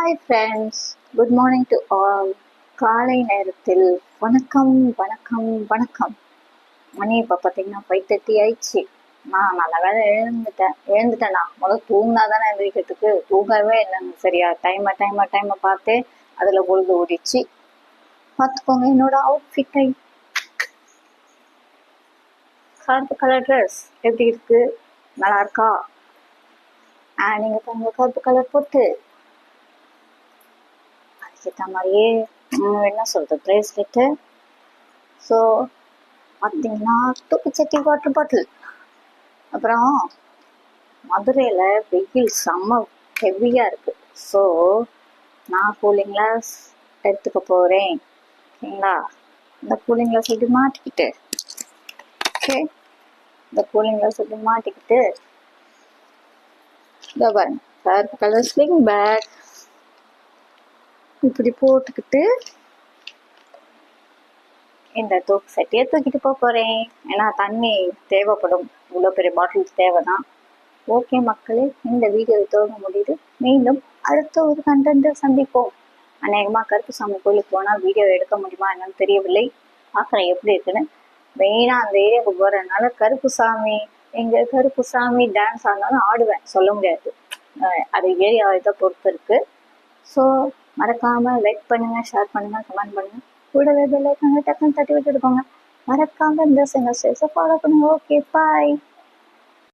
Hi friends, good morning to all. காலை நேரத்தில் வணக்கம் வணக்கம் வணக்கம். மணி இப்போ பார்த்தீங்கன்னா 5:30 ஆயிடுச்சு. நான் நல்ல வேலை எழுந்துட்டேன்னா முதல் தூங்கினா தானே எழுந்திரிக்கிறதுக்கு. தூங்கவே இல்லைங்க சரியா. டைமை பார்த்து அதில் பொழுது ஓடிச்சு. பார்த்துக்கோங்க என்னோட அவுட்ஃபிட்டை. கருப்பு கலர் ட்ரெஸ் எப்படி இருக்கு? நல்லா இருக்கா? நீங்கள் பாருங்க, கருப்பு கலர் போட்டு அதுக்கேற்ற மாதிரியே என்ன சொல்கிறது, ப்ரேஸ்லெட்டு. ஸோ பார்த்தீங்கன்னா தூக்குச்சட்டி, வாட்டர் பாட்டில். அப்புறம் மதுரையில் வெயில் செம்ம ஹெவியாக இருக்குது. ஸோ நான் கூலிங் கிளாஸ் எடுத்துக்க போகிறேன். ஓகேங்களா? இந்த கூலிங் கிளாஸ் எப்படி மாட்டிக்கிட்டு இதோ பாருங்க, கருப்பு கலர் ஸ்லிங் பேக் இப்படி போட்டுக்கிட்டு இந்த தூக்கு சட்டியை தூக்கிட்டு போகிறேன். ஏன்னா தண்ணி தேவைப்படும், இவ்வளோ பெரிய பாட்டில் தேவைதான். ஓகே மக்களே, இந்த வீடியோ தோண முடியுது. மீண்டும் அடுத்த ஒரு கண்டென்ட்டை சந்திப்போம். அநேகமாக கருப்புசாமி கோயிலுக்கு போனால் வீடியோ எடுக்க முடியுமா என்னன்னு தெரியவில்லை. பார்க்குறேன் எப்படி இருக்குன்னு. மெயினாக அந்த ஏரியாவுக்கு போகிறதுனால கருப்புசாமி டான்ஸ் ஆனாலும் ஆடுவேன், சொல்ல முடியாது. அது ஏரியா இதை பொறுத்து இருக்கு. ஸோ மறக்காமல் லைக் பண்ணுங்கள், ஷேர் பண்ணுங்கள், கமெண்ட் பண்ணுங்கள். கூடவே பெல் ஐக்கானை டக்குன்னு தட்டி விட்டுட்டு போங்க. மறக்காம இந்த சேனலை ஃபாலோ பண்ணுங்க. ஓகே, பாய்.